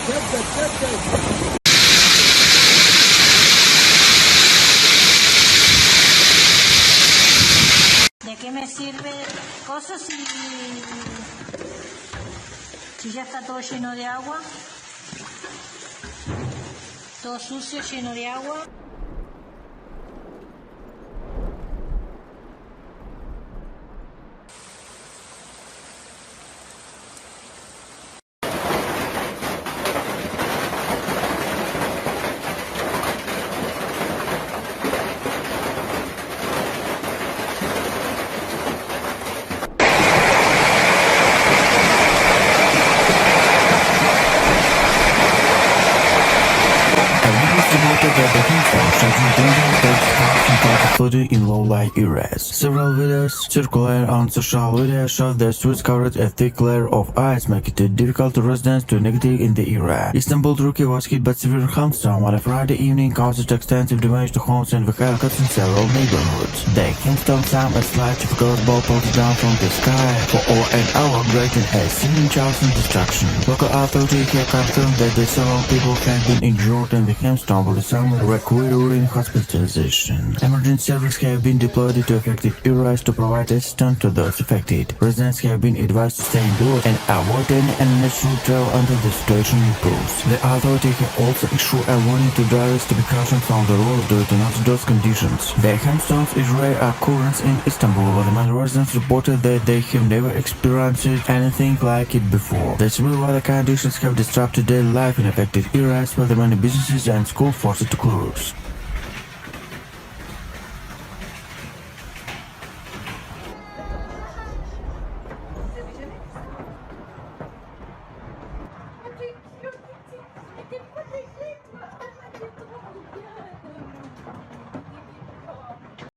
¿De qué me sirve cosas si ya está todo lleno de agua? Todo sucio, lleno de agua. Floating in low-lying areas. Several videos circulate on social media show the streets covered a thick layer of ice, making it difficult to residents to navigate in the area. Istanbul, Turkey was hit by severe hailstorm on a Friday evening, caused extensive damage to homes and vehicles in several neighborhoods. The hailstorm sound a slight typical ball pelted down from the sky for over an hour, creating a scene chaos and destruction. Local authorities have confirmed that several people have been injured in the hailstorm, with some requiring hospitalization. Emergency services have been deployed to affected areas to provide assistance to those affected. Residents have been advised to stay indoors and avoid any unnecessary travel until the situation improves. The authorities have also issued a warning to drivers to be cautioned from the road due to not those conditions. The hailstorms is rare occurrence in Istanbul, but many residents reported that they have never experienced anything like it before. The severe weather conditions have disrupted daily life in affected areas, where many businesses and schools forced to close.